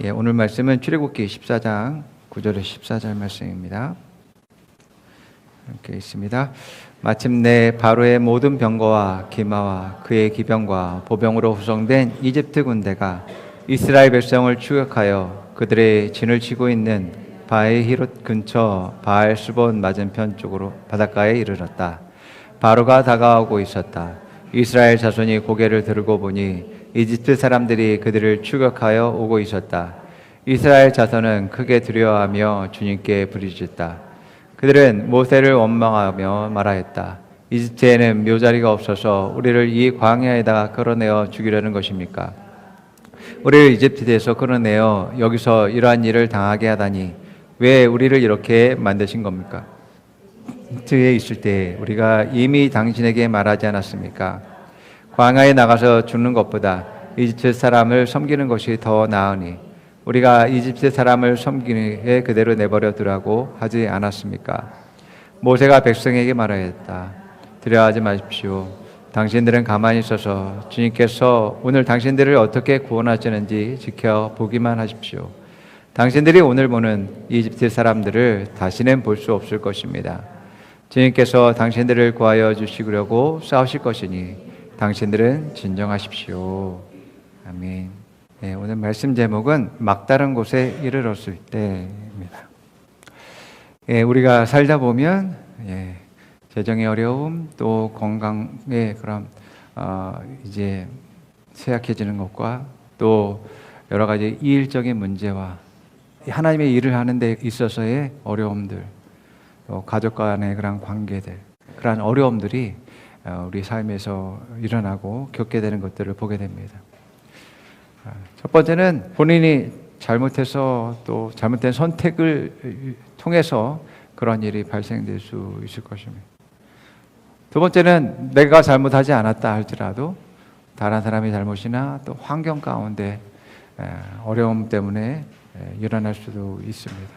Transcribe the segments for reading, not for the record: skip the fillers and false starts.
오늘 말씀은 출애굽기 14장 9절에서 14절 말씀입니다. 이렇게 있습니다. 마침내 바로의 모든 병거와 기마와 그의 기병과 보병으로 구성된 이집트 군대가 이스라엘 백성을 추격하여 그들의 진을 치고 있는 바에히롯 근처 바알스본 맞은편 쪽으로 바닷가에 이르렀다. 바로가 다가오고 있었다. 이스라엘 자손이 고개를 들고 보니 이집트 사람들이 그들을 추격하여 오고 있었다. 이스라엘 자손은 크게 두려워하며 주님께 부르짖었다. 그들은 모세를 원망하며 말하였다. 이집트에는 묘자리가 없어서 우리를 이 광야에다가 끌어내어 죽이려는 것입니까? 우리를 이집트에서 끌어내어 여기서 이러한 일을 당하게 하다니 왜 우리를 이렇게 만드신 겁니까? 이집트에 있을 때 우리가 이미 당신에게 말하지 않았습니까? 광야에 나가서 죽는 것보다 이집트 사람을 섬기는 것이 더 나으니 우리가 이집트 사람을 섬기기에 그대로 내버려 두라고 하지 않았습니까? 모세가 백성에게 말하였다. 두려워하지 마십시오. 당신들은 가만히 있어서 주님께서 오늘 당신들을 어떻게 구원하시는지 지켜보기만 하십시오. 당신들이 오늘 보는 이집트 사람들을 다시는 볼 수 없을 것입니다. 주님께서 당신들을 구하여 주시려고 싸우실 것이니 당신들은 진정하십시오. 아멘. 오늘 말씀 제목은 막다른 곳에 이르렀을 때입니다. 우리가 살다 보면 재정의 어려움, 또 건강의 그런 이제 쇠약해지는 것과 또 여러 가지 이일적인 문제와 하나님의 일을 하는 데 있어서의 어려움들, 또 가족 간의 그런 관계들, 그런 어려움들이 우리 삶에서 일어나고 겪게 되는 것들을 보게 됩니다. 첫 번째는 본인이 잘못해서 또 잘못된 선택을 통해서 그런 일이 발생될 수 있을 것입니다. 두 번째는 내가 잘못하지 않았다 할지라도 다른 사람의 잘못이나 또 환경 가운데 어려움 때문에 일어날 수도 있습니다.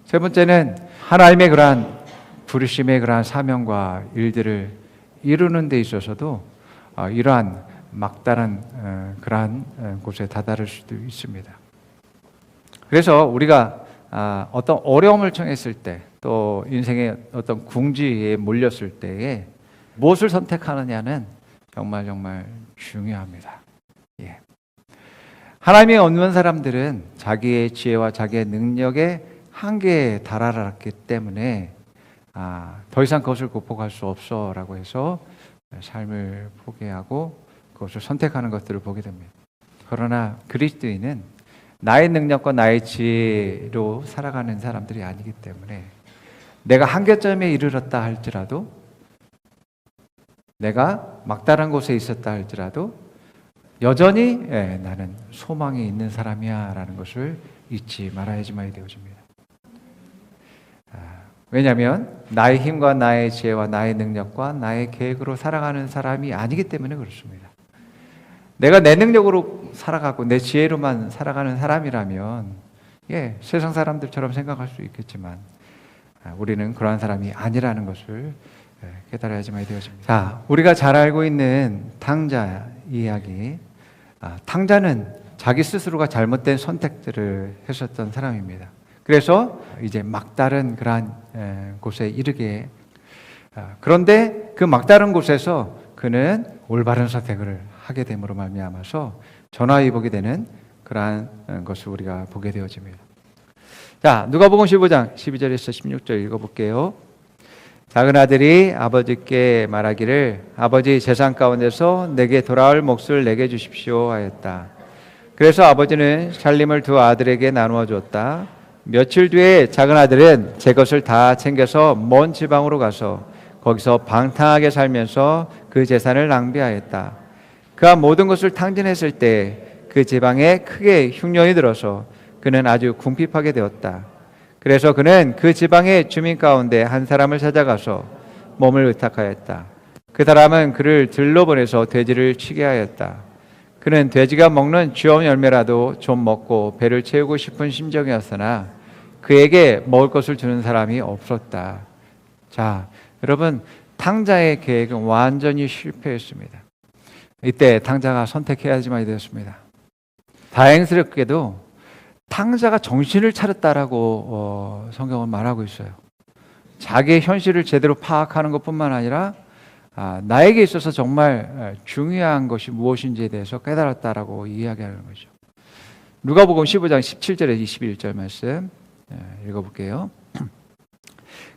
세 번째는 하나님의 그러한 부르심의 그러한 사명과 일들을 이루는 데 있어서도 이러한 막다른 그러한 곳에 다다를 수도 있습니다. 그래서 우리가 어떤 어려움을 청했을 때, 또 인생의 어떤 궁지에 몰렸을 때에 무엇을 선택하느냐는 정말 중요합니다. 하나님이 없는 사람들은 자기의 지혜와 자기의 능력의 한계에 달하였기 때문에 더 이상 그것을 극복할 수 없어라고 해서 삶을 포기하고 그것을 선택하는 것들을 보게 됩니다. 그러나 그리스도인은 나의 능력과 나의 지혜로 살아가는 사람들이 아니기 때문에 내가 한계점에 이르렀다 할지라도, 내가 막다른 곳에 있었다 할지라도 여전히 나는 소망이 있는 사람이야 라는 것을 잊지 말아야지만 되어집니다. 왜냐하면 나의 힘과 나의 지혜와 나의 능력과 나의 계획으로 살아가는 사람이 아니기 때문에 그렇습니다. 내가 내 능력으로 살아가고 내 지혜로만 살아가는 사람이라면 세상 사람들처럼 생각할 수 있겠지만 우리는 그러한 사람이 아니라는 것을 깨달아야지만 되어집니다. 자, 우리가 잘 알고 있는 탕자 이야기. 탕자는 자기 스스로가 잘못된 선택들을 했었던 사람입니다. 그래서 이제 막다른 그러한 곳에 이르게, 그런데 그 막다른 곳에서 그는 올바른 선택을 하게 됨으로 말미암아서 전화위복이 되는 그러한 것을 우리가 보게 되어집니다. 자, 누가복음 15장 12절에서 16절 읽어볼게요. 작은 아들이 아버지께 말하기를 아버지 재산 가운데서 내게 돌아올 몫을 내게 주십시오 하였다. 그래서 아버지는 살림을 두 아들에게 나누어 줬다. 며칠 뒤에 작은 아들은 제 것을 다 챙겨서 먼 지방으로 가서 거기서 방탕하게 살면서 그 재산을 낭비하였다. 그가 모든 것을 탕진했을 때 그 지방에 크게 흉년이 들어서 그는 아주 궁핍하게 되었다. 그래서 그는 그 지방의 주민 가운데 한 사람을 찾아가서 몸을 의탁하였다. 그 사람은 그를 들러 보내서 돼지를 치게 하였다. 그는 돼지가 먹는 쥐엄 열매라도 좀 먹고 배를 채우고 싶은 심정이었으나 그에게 먹을 것을 주는 사람이 없었다. 자, 여러분, 탕자의 계획은 완전히 실패했습니다. 이때 탕자가 선택해야지만 되었습니다. 다행스럽게도 탕자가 정신을 차렸다라고 성경은 말하고 있어요. 자기의 현실을 제대로 파악하는 것뿐만 아니라 나에게 있어서 정말 중요한 것이 무엇인지에 대해서 깨달았다라고 이야기하는 거죠. 누가복음 15장 17절에 21절 말씀 읽어볼게요.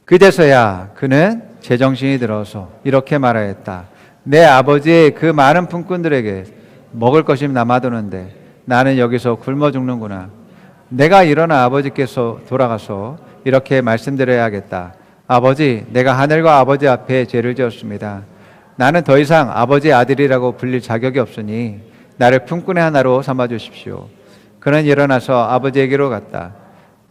그제서야 그는 제정신이 들어서 이렇게 말하였다. 내 아버지의 그 많은 품꾼들에게 먹을 것이 남아도는데 나는 여기서 굶어 죽는구나. 내가 일어나 아버지께서 돌아가서 이렇게 말씀드려야겠다. 아버지, 내가 하늘과 아버지 앞에 죄를 지었습니다. 나는 더 이상 아버지의 아들이라고 불릴 자격이 없으니 나를 품꾼의 하나로 삼아 주십시오. 그는 일어나서 아버지에게로 갔다.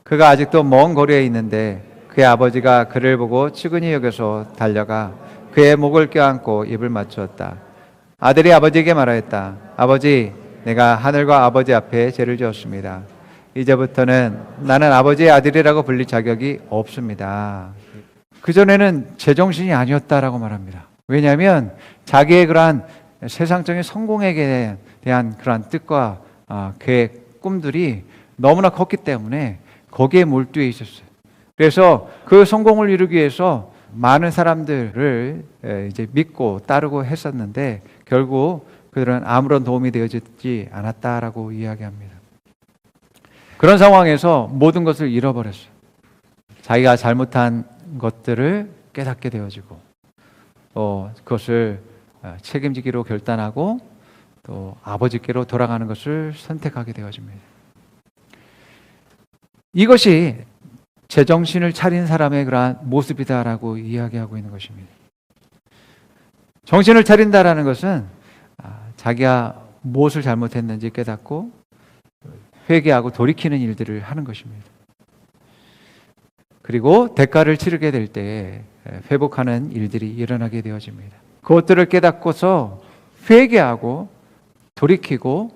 그가 아직도 먼 거리에 있는데 그의 아버지가 그를 보고 측은히 여겨서 달려가 그의 목을 껴안고 입을 맞추었다. 아들이 아버지에게 말하였다. 아버지, 내가 하늘과 아버지 앞에 죄를 지었습니다. 이제부터는 나는 아버지의 아들이라고 불릴 자격이 없습니다. 그전에는 제정신이 아니었다라고 말합니다. 왜냐하면 자기의 그러한 세상적인 성공에 대한 그러한 뜻과 계획, 꿈들이 너무나 컸기 때문에 거기에 몰두해 있었어요. 그래서 그 성공을 이루기 위해서 많은 사람들을 이제 믿고 따르고 했었는데 결국 그들은 아무런 도움이 되어지지 않았다라고 이야기합니다. 그런 상황에서 모든 것을 잃어버렸어요. 자기가 잘못한 것들을 깨닫게 되어지고 또 그것을 책임지기로 결단하고 또 아버지께로 돌아가는 것을 선택하게 되어집니다. 이것이 제정신을 차린 사람의 그러한 모습이다라고 이야기하고 있는 것입니다. 정신을 차린다라는 것은 자기가 무엇을 잘못했는지 깨닫고 회개하고 돌이키는 일들을 하는 것입니다. 그리고 대가를 치르게 될 때 회복하는 일들이 일어나게 되어집니다. 그것들을 깨닫고서 회개하고 돌이키고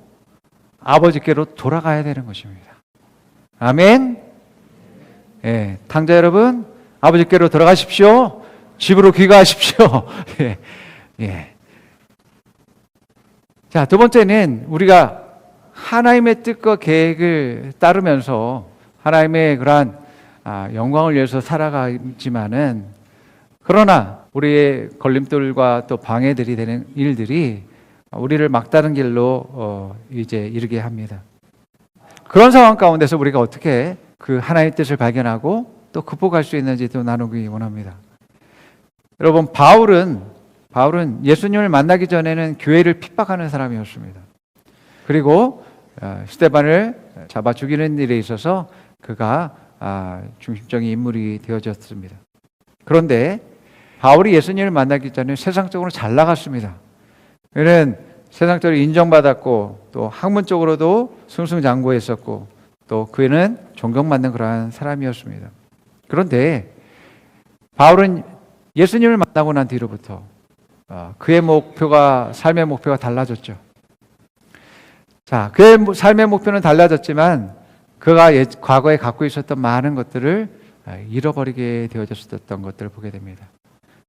아버지께로 돌아가야 되는 것입니다. 아멘. 예, 탕자 여러분, 아버지께로 돌아가십시오. 집으로 귀가하십시오. 예, 예. 자, 두 번째는 우리가 하나님의 뜻과 계획을 따르면서 하나님의 그러한 영광을 위해서 살아가지만은 그러나 우리의 걸림돌과 또 방해들이 되는 일들이 우리를 막다른 길로 이제 이르게 합니다. 그런 상황 가운데서 우리가 어떻게 그 하나님의 뜻을 발견하고 또 극복할 수 있는지도 나누기 원합니다. 여러분, 바울은 예수님을 만나기 전에는 교회를 핍박하는 사람이었습니다. 그리고 스데반을 잡아 죽이는 일에 있어서 그가 중심적인 인물이 되어졌습니다. 그런데 바울이 예수님을 만나기 전에 세상적으로 잘 나갔습니다. 그는 세상적으로 인정받았고 또 학문적으로도 승승장구했었고 또 그는 존경받는 그러한 사람이었습니다. 그런데 바울은 예수님을 만나고 난 뒤로부터 그의 삶의 목표가 달라졌죠. 자, 그의 삶의 목표는 달라졌지만 그가 과거에 갖고 있었던 많은 것들을 잃어버리게 되어졌었던 것들을 보게 됩니다.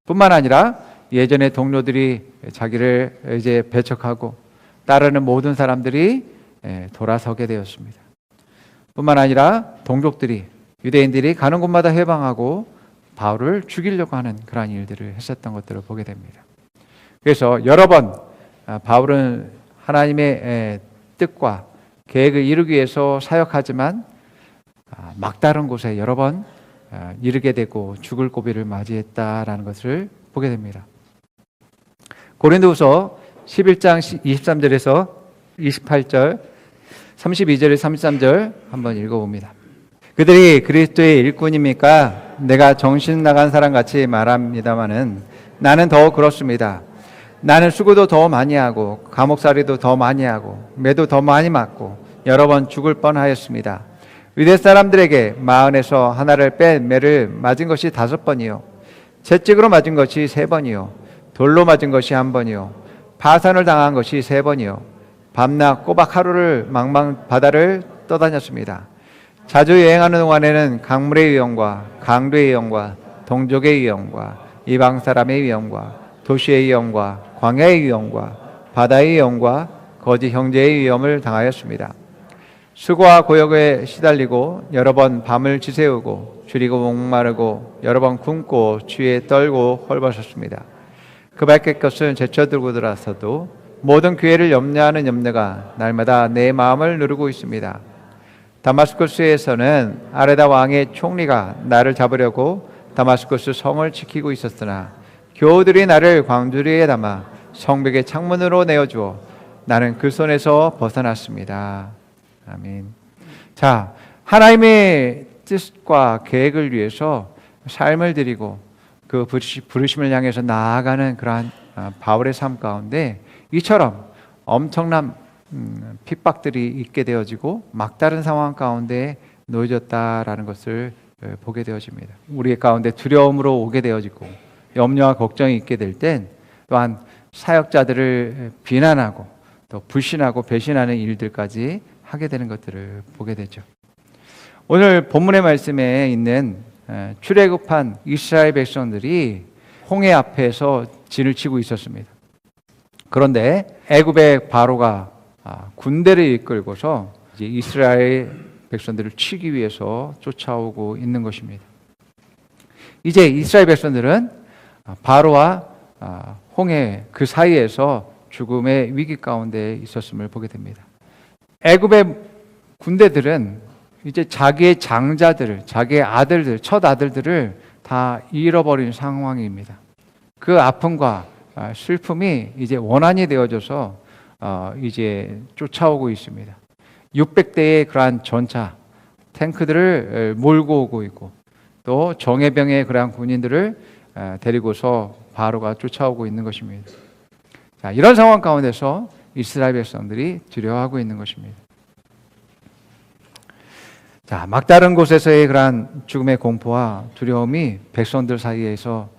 뿐만 아니라 예전에 동료들이 자기를 이제 배척하고 따르는 모든 사람들이 돌아서게 되었습니다. 뿐만 아니라 동족들이 유대인들이 가는 곳마다 해방하고 바울을 죽이려고 하는 그러한 일들을 했었던 것들을 보게 됩니다. 그래서 여러 번 바울은 하나님의 뜻과 계획을 이루기 위해서 사역하지만 막다른 곳에 여러 번 이르게 되고 죽을 고비를 맞이했다라는 것을 보게 됩니다. 고린도후서 11장 23절에서 28절, 32절에서 33절 한번 읽어봅니다. 그들이 그리스도의 일꾼입니까? 내가 정신 나간 사람 같이 말합니다마는 나는 더 그렇습니다. 나는 수고도 더 많이 하고 감옥살이도 더 많이 하고 매도 더 많이 맞고 여러 번 죽을 뻔하였습니다. 유대 사람들에게 마흔에서 하나를 뺀 매를 맞은 것이 5번이요 채찍으로 맞은 것이 3번이요 돌로 맞은 것이 1번이요 파산을 당한 것이 3번이요 밤낮 꼬박 하루를 망망 바다를 떠다녔습니다. 자주 여행하는 동안에는 강물의 위험과 강도의 위험과 동족의 위험과 이방 사람의 위험과 도시의 위험과 광야의 위험과 바다의 위험과 거짓 형제의 위험을 당하였습니다. 수고와 고역에 시달리고 여러 번 밤을 지새우고 줄이고 목마르고 여러 번 굶고 추위에 떨고 헐벗었습니다. 그 밖의 것은 제쳐들고 들어서도 모든 기회를 염려하는 염려가 날마다 내 마음을 누르고 있습니다. 다마스쿠스에서는 아레다 왕의 총리가 나를 잡으려고 다마스쿠스 성을 지키고 있었으나 교우들이 나를 광주리에 담아 성벽의 창문으로 내어주어 나는 그 손에서 벗어났습니다. 아멘. 자, 하나님의 뜻과 계획을 위해서 삶을 드리고 그 부르심을 향해서 나아가는 그러한 바울의 삶 가운데 이처럼 엄청난 핍박들이 있게 되어지고 막다른 상황 가운데 놓여졌다라는 것을 보게 되어집니다. 우리 가운데 두려움으로 오게 되어지고 염려와 걱정이 있게 될 땐 또한 사역자들을 비난하고 또 불신하고 배신하는 일들까지 하게 되는 것들을 보게 되죠. 오늘 본문의 말씀에 있는 출애굽한 이스라엘 백성들이 홍해 앞에서 진을 치고 있었습니다. 그런데 애굽의 바로가 군대를 이끌고서 이제 이스라엘 백성들을 치기 위해서 쫓아오고 있는 것입니다. 이제 이스라엘 백성들은 바로와 홍해 그 사이에서 죽음의 위기 가운데 있었음을 보게 됩니다. 애굽의 군대들은 이제 자기의 장자들을, 자기의 아들들, 첫 아들들을 다 잃어버린 상황입니다. 그 아픔과 슬픔이 이제 원한이 되어져서 이제 쫓아오고 있습니다. 600대의 그러한 전차, 탱크들을 몰고 오고 있고 또 정예병의 그러한 군인들을 데리고서 바로가 쫓아오고 있는 것입니다. 자, 이런 상황 가운데서 이스라엘 백성들이 두려워하고 있는 것입니다. 자, 막다른 곳에서의 그러한 죽음의 공포와 두려움이 백성들 사이에서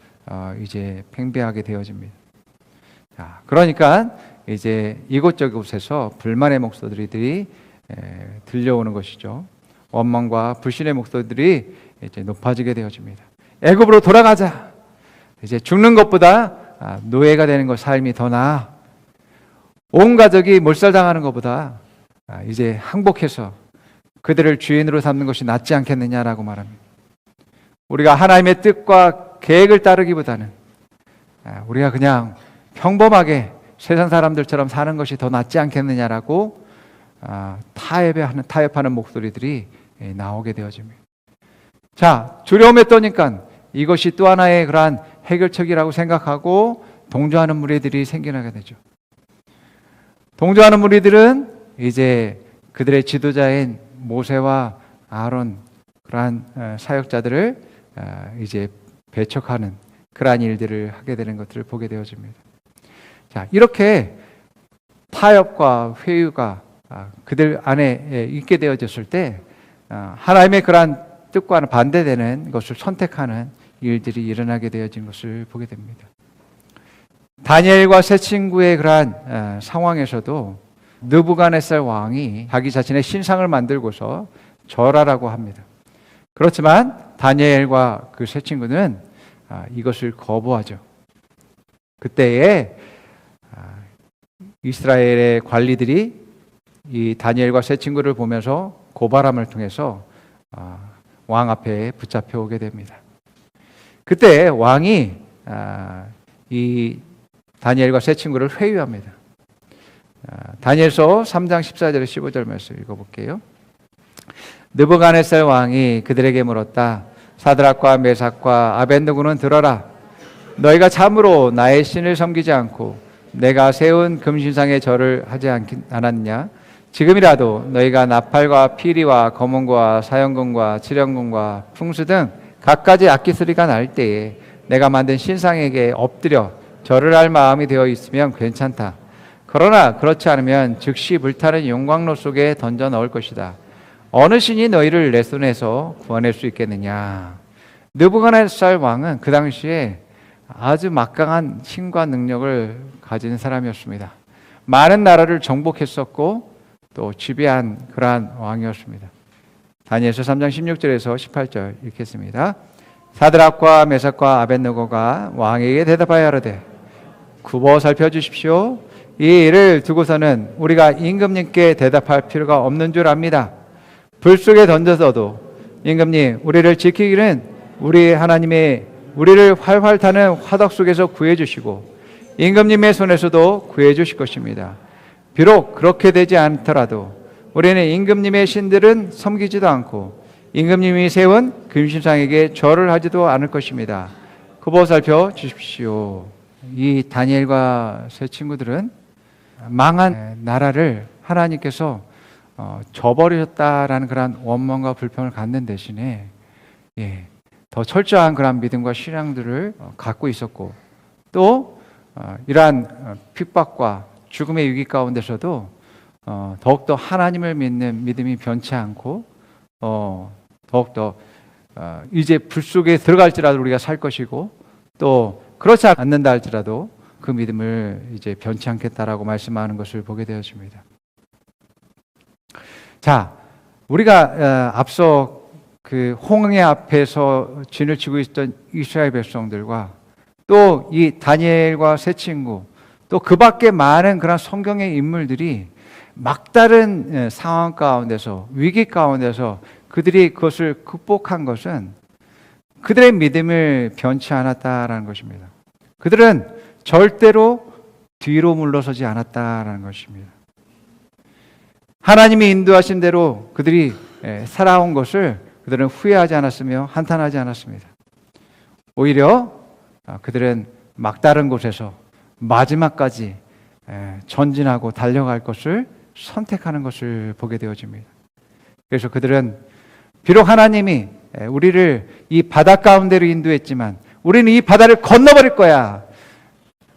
이제 팽배하게 되어집니다. 자, 그러니까 이제 이곳저곳에서 불만의 목소리들이 들려오는 것이죠. 원망과 불신의 목소리들이 이제 높아지게 되어집니다. 애굽으로 돌아가자. 이제 죽는 것보다 노예가 되는 것 삶이 더 나아. 온 가족이 몰살당하는 것보다 이제 항복해서 그들을 주인으로 삼는 것이 낫지 않겠느냐라고 말합니다. 우리가 하나님의 뜻과 계획을 따르기보다는 우리가 그냥 평범하게 세상 사람들처럼 사는 것이 더 낫지 않겠느냐라고 타협하는 목소리들이 나오게 되어집니다. 자, 두려움에 떠니까 이것이 또 하나의 그러한 해결책이라고 생각하고 동조하는 무리들이 생겨나게 되죠. 동조하는 무리들은 이제 그들의 지도자인 모세와 아론 그러한 사역자들을 이제 배척하는 그러한 일들을 하게 되는 것들을 보게 되어집니다. 자, 이렇게 타협과 회유가 그들 안에 있게 되어졌을 때 하나님의 그러한 뜻과는 반대되는 것을 선택하는 일들이 일어나게 되어진 것을 보게 됩니다. 다니엘과 세 친구의 그러한 상황에서도 느부갓네살 왕이 자기 자신의 신상을 만들고서 절하라고 합니다. 그렇지만 다니엘과 그 세 친구는 이것을 거부하죠. 그때에 이스라엘의 관리들이 이 다니엘과 세 친구를 보면서 고발함을 통해서 왕 앞에 붙잡혀 오게 됩니다. 그때 왕이 이 다니엘과 세 친구를 회유합니다. 다니엘서 3장 14절 15절 말씀 읽어볼게요. 느부갓네살 왕이 그들에게 물었다. 사드락과 메삭과 아벳느고는 들어라. 너희가 참으로 나의 신을 섬기지 않고 내가 세운 금신상에 절을 하지 않았느냐? 지금이라도 너희가 나팔과 피리와 검은고와 사형금과 칠형금과 풍수 등 갖가지 악기 소리가 날 때에 내가 만든 신상에게 엎드려 절을 할 마음이 되어 있으면 괜찮다. 그러나 그렇지 않으면 즉시 불타는 용광로 속에 던져 넣을 것이다. 어느 신이 너희를 내 손에서 구원할 수 있겠느냐? 느부갓네살 왕은 그 당시에 아주 막강한 힘과 능력을 가진 사람이었습니다. 많은 나라를 정복했었고 또 지배한 그러한 왕이었습니다. 다니엘서 3장 16절에서 18절 읽겠습니다. 사드락과 메삭과 아벳느고가 왕에게 대답하여 이르되 굽어 살펴주십시오. 이 일을 두고서는 우리가 임금님께 대답할 필요가 없는 줄 압니다. 불 속에 던져서도 임금님, 우리를 지키기는 우리 하나님의 우리를 활활 타는 화덕 속에서 구해주시고 임금님의 손에서도 구해주실 것입니다. 비록 그렇게 되지 않더라도 우리는 임금님의 신들은 섬기지도 않고 임금님이 세운 금신상에게 절을 하지도 않을 것입니다. 그거 살펴주십시오. 이 다니엘과 세 친구들은 망한 나라를 하나님께서 저버리셨다라는 그런 원망과 불평을 갖는 대신에 더 철저한 그런 믿음과 신앙들을 갖고 있었고 또 이러한 핍박과 죽음의 위기 가운데서도 더욱더 하나님을 믿는 믿음이 변치 않고 더욱더 이제 불 속에 들어갈지라도 우리가 살 것이고 또 그렇지 않는다 할지라도 그 믿음을 이제 변치 않겠다라고 말씀하는 것을 보게 되었습니다. 자, 우리가 앞서 그 홍해 앞에서 진을 치고 있던 이스라엘 백성들과 또 이 다니엘과 세 친구 또 그 밖에 많은 그런 성경의 인물들이 막다른 상황 가운데서 위기 가운데서 그들이 그것을 극복한 것은 그들의 믿음을 변치 않았다라는 것입니다. 그들은 절대로 뒤로 물러서지 않았다라는 것입니다. 하나님이 인도하신 대로 그들이 살아온 것을 그들은 후회하지 않았으며 한탄하지 않았습니다. 오히려 그들은 막다른 곳에서 마지막까지 전진하고 달려갈 것을 선택하는 것을 보게 되어집니다. 그래서 그들은 비록 하나님이 우리를 이 바다 가운데로 인도했지만 우리는 이 바다를 건너버릴 거야.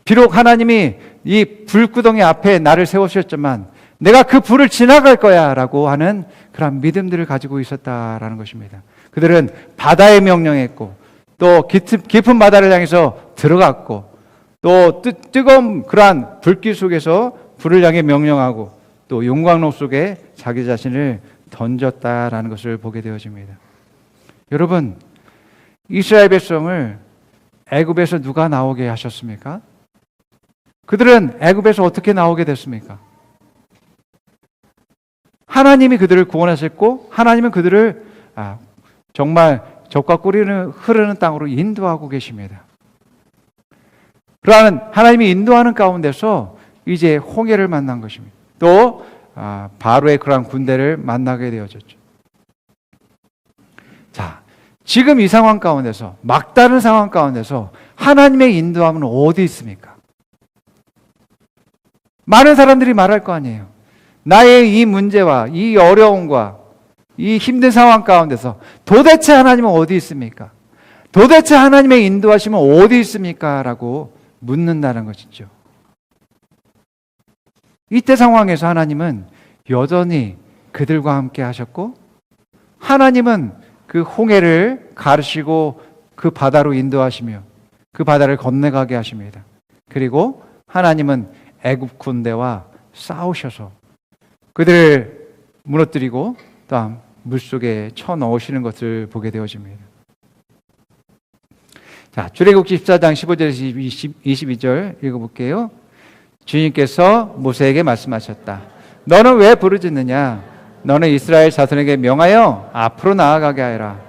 비록 하나님이 이 불구덩이 앞에 나를 세우셨지만 내가 그 불을 지나갈 거야 라고 하는 그런 믿음들을 가지고 있었다라는 것입니다. 그들은 바다에 명령했고 또 깊은 바다를 향해서 들어갔고 또 뜨거운 그러한 불길 속에서 불을 향해 명령하고 또 용광로 속에 자기 자신을 던졌다라는 것을 보게 되어집니다. 여러분, 이스라엘 백성을 애굽에서 누가 나오게 하셨습니까? 그들은 애굽에서 어떻게 나오게 됐습니까? 하나님이 그들을 구원하셨고 하나님은 그들을 정말 젖과 꿀이 흐르는 땅으로 인도하고 계십니다. 그러한 하나님이 인도하는 가운데서 이제 홍해를 만난 것입니다. 또 바로의 그러한 군대를 만나게 되어졌죠. 자, 지금 이 상황 가운데서 막다른 상황 가운데서 하나님의 인도함은 어디 있습니까? 많은 사람들이 말할 거 아니에요. 나의 이 문제와 이 어려움과 이 힘든 상황 가운데서 도대체 하나님은 어디 있습니까? 도대체 하나님의 인도하심은 어디 있습니까? 라고 묻는다는 것이죠. 이때 상황에서 하나님은 여전히 그들과 함께 하셨고 하나님은 그 홍해를 가르시고 그 바다로 인도하시며 그 바다를 건너가게 하십니다. 그리고 하나님은 애굽 군대와 싸우셔서 그들을 무너뜨리고 또한 물속에 쳐넣으시는 것을 보게 되어집니다. 자, 출애굽기 14장 15절에서 22절 읽어볼게요. 주님께서 모세에게 말씀하셨다. 너는 왜 부르짖느냐? 너는 이스라엘 자손에게 명하여 앞으로 나아가게 하여라.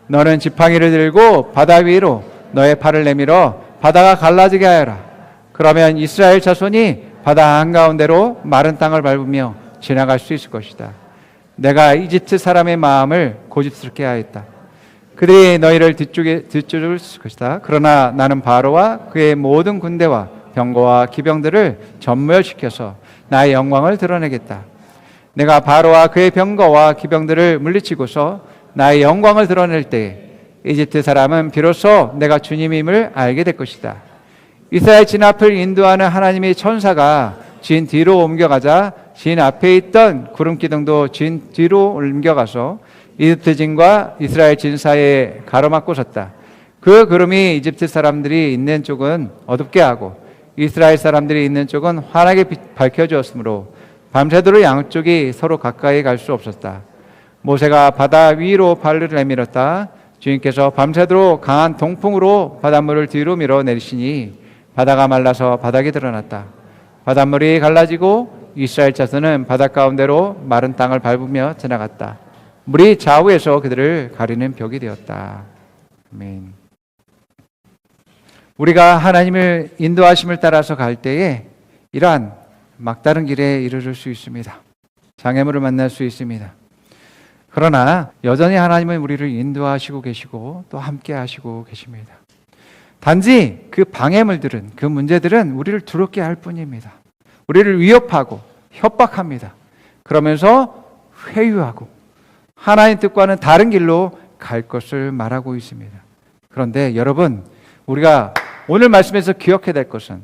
너는 지팡이를 들고 바다 위로 너의 팔을 내밀어 바다가 갈라지게 하여라. 그러면 이스라엘 자손이 바다 한가운데로 마른 땅을 밟으며 지나갈 수 있을 것이다. 내가 이집트 사람의 마음을 고집스럽게 하였다. 그들이 너희를 뒤쫓을 것이다. 그러나 나는 바로와 그의 모든 군대와 병거와 기병들을 전멸시켜서 나의 영광을 드러내겠다. 내가 바로와 그의 병거와 기병들을 물리치고서 나의 영광을 드러낼 때에 이집트 사람은 비로소 내가 주님임을 알게 될 것이다. 이스라엘 진 앞을 인도하는 하나님의 천사가 진 뒤로 옮겨가자 진 앞에 있던 구름 기둥도 진 뒤로 옮겨가서 이집트 진과 이스라엘 진 사이에 가로막고 섰다. 그 구름이 이집트 사람들이 있는 쪽은 어둡게 하고 이스라엘 사람들이 있는 쪽은 환하게 밝혀주었으므로 밤새도록 양쪽이 서로 가까이 갈 수 없었다. 모세가 바다 위로 발을 내밀었다. 주님께서 밤새도록 강한 동풍으로 바닷물을 뒤로 밀어 내리시니 바다가 말라서 바닥에 드러났다. 바닷물이 갈라지고 이스라엘 자손은 바닷 가운데로 마른 땅을 밟으며 지나갔다. 물이 좌우에서 그들을 가리는 벽이 되었다. 아멘. 우리가 하나님을 인도하심을 따라서 갈 때에 이러한 막다른 길에 이르를 수 있습니다. 장애물을 만날 수 있습니다. 그러나 여전히 하나님은 우리를 인도하시고 계시고 또 함께 하시고 계십니다. 단지 그 방해물들은, 그 문제들은 우리를 두렵게 할 뿐입니다. 우리를 위협하고 협박합니다. 그러면서 회유하고 하나님 뜻과는 다른 길로 갈 것을 말하고 있습니다. 그런데 여러분, 우리가 오늘 말씀에서 기억해야 될 것은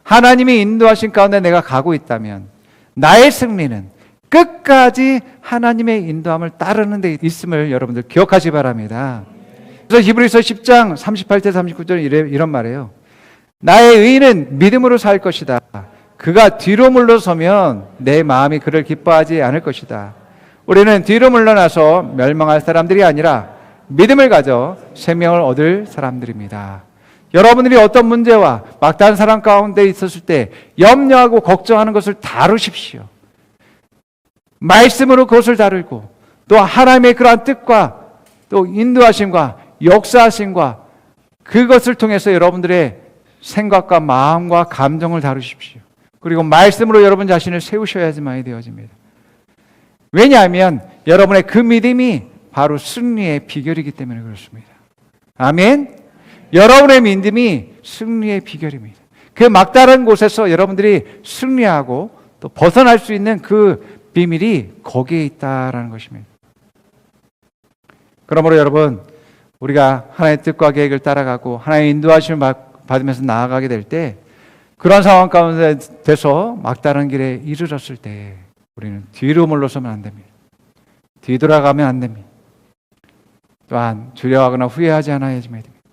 하나님이 인도하신 가운데 내가 가고 있다면 나의 승리는 끝까지 하나님의 인도함을 따르는 데 있음을 여러분들 기억하시 바랍니다. 그래서 히브리서 10장 38절 39절 이런 말이에요. 나의 의인은 믿음으로 살 것이다. 그가 뒤로 물러서면 내 마음이 그를 기뻐하지 않을 것이다. 우리는 뒤로 물러나서 멸망할 사람들이 아니라 믿음을 가져 생명을 얻을 사람들입니다. 여러분들이 어떤 문제와 막다른 사람 가운데 있었을 때 염려하고 걱정하는 것을 다루십시오. 말씀으로 그것을 다루고 또 하나님의 그러한 뜻과 또 인도하심과 역사하심과 그것을 통해서 여러분들의 생각과 마음과 감정을 다루십시오. 그리고 말씀으로 여러분 자신을 세우셔야지만이 되어집니다. 왜냐하면 여러분의 그 믿음이 바로 승리의 비결이기 때문에 그렇습니다. 아멘. 여러분의 믿음이 승리의 비결입니다. 그 막다른 곳에서 여러분들이 승리하고 또 벗어날 수 있는 그 비밀이 거기에 있다라는 것입니다. 그러므로 여러분, 우리가 하나님의 뜻과 계획을 따라가고 하나님의 인도하심을 받으면서 나아가게 될 때 그런 상황 가운데 돼서 막다른 길에 이르렀을 때 우리는 뒤로 물러서면 안 됩니다. 뒤돌아가면 안 됩니다. 또한 두려워하거나 후회하지 않아야지만 됩니다.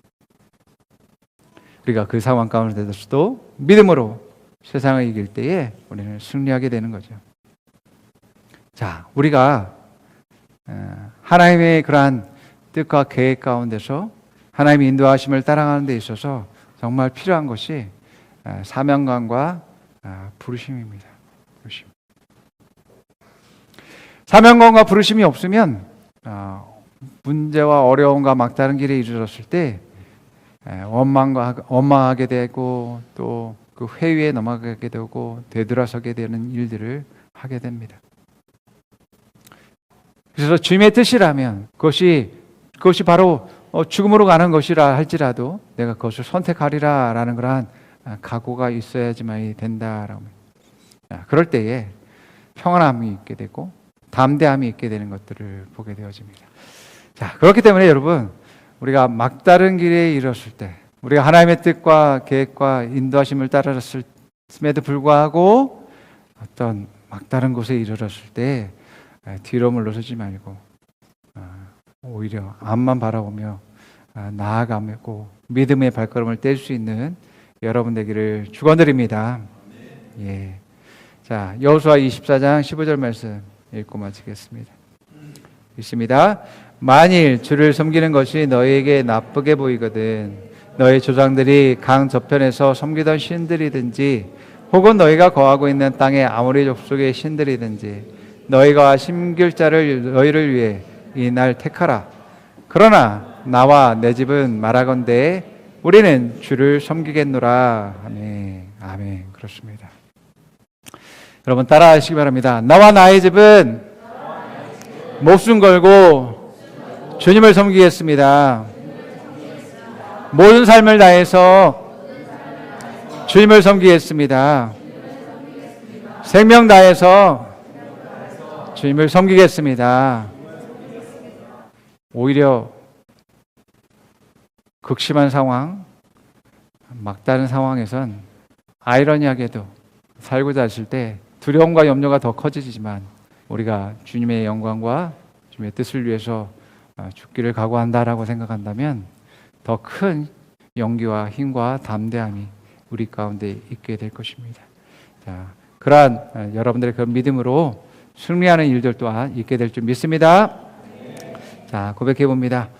우리가 그 상황 가운데서도 믿음으로 세상을 이길 때에 우리는 승리하게 되는 거죠. 자, 우리가 하나님의 그러한 뜻과 계획 가운데서 하나님의 인도하심을 따라가는 데 있어서 정말 필요한 것이 사명감과 부르심입니다. 부르심. 사명감과 부르심이 없으면 문제와 어려움과 막다른 길에 이르렀을 때 원망하게 되고 또 그 회의에 넘어가게 되고 되돌아서게 되는 일들을 하게 됩니다. 그래서 주님의 뜻이라면 그것이 바로 죽음으로 가는 것이라 할지라도 내가 그것을 선택하리라라는 그러한 각오가 있어야지만이 된다라고. 그럴 때에 평안함이 있게 되고 담대함이 있게 되는 것들을 보게 되어집니다. 자, 그렇기 때문에 여러분, 우리가 막다른 길에 이르렀을 때 우리가 하나님의 뜻과 계획과 인도하심을 따랐음에도 불구하고 어떤 막다른 곳에 이르렀을 때 뒤로 물러서지 말고 오히려 앞만 바라보며 나아가고 믿음의 발걸음을 뗄 수 있는 여러분 되기를 축원드립니다. 예. 자, 여호수아 24장 15절 말씀 읽고 마치겠습니다. 읽습니다. 만일 주를 섬기는 것이 너희에게 나쁘게 보이거든 너희 조상들이 강 저편에서 섬기던 신들이든지 혹은 너희가 거하고 있는 땅의 아모리 족속의 신들이든지 너희가 심길 자를 너희를 위해 이 날 택하라. 그러나 나와 내 집은 말하건대 우리는 주를 섬기겠노라. 아멘. 아멘. 그렇습니다. 여러분 따라하시기 바랍니다. 나와 나의 집은 목숨 걸고 주님을 섬기겠습니다. 모든 삶을 다해서 주님을 섬기겠습니다. 생명 다해서 주님을 섬기겠습니다. 오히려 극심한 상황, 막다른 상황에선 아이러니하게도 살고자 하실 때 두려움과 염려가 더 커지지만 우리가 주님의 영광과 주님의 뜻을 위해서 죽기를 각오한다라고 생각한다면 더 큰 용기와 힘과 담대함이 우리 가운데 있게 될 것입니다. 자, 그러한 여러분들의 그 믿음으로 승리하는 일들 또한 있게 될 줄 믿습니다. 자, 고백해 봅니다.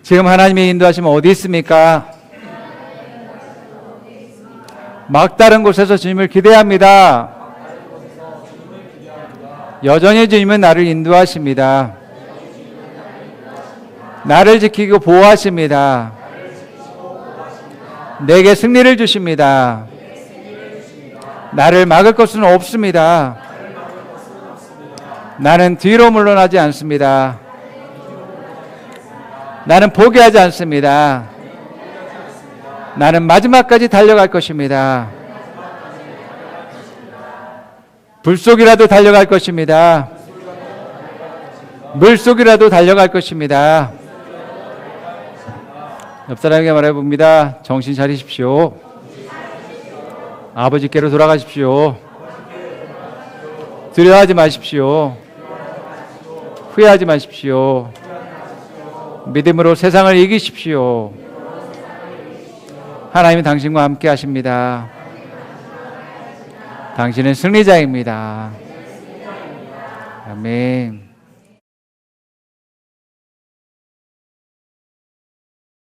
지금 하나님의 인도하심은 어디 있습니까? 막다른 곳에서 주님을 기대합니다. 여전히 주님은 나를 인도하십니다. 나를 지키고 보호하십니다. 내게 승리를 주십니다. 나를 막을 것은 없습니다. 나는 뒤로 물러나지 않습니다. 나는 포기하지 않습니다. 나는 마지막까지 달려갈 것입니다. 불 속이라도 달려갈 것입니다. 물 속이라도 달려갈 것입니다. 옆 사람에게 말해봅니다. 정신 차리십시오. 아버지께로 돌아가십시오. 두려워하지 마십시오. 후회하지 마십시오. 믿음으로 세상을 이기십시오. 하나님은 당신과 함께 하십니다. 당신은 승리자입니다. 아멘.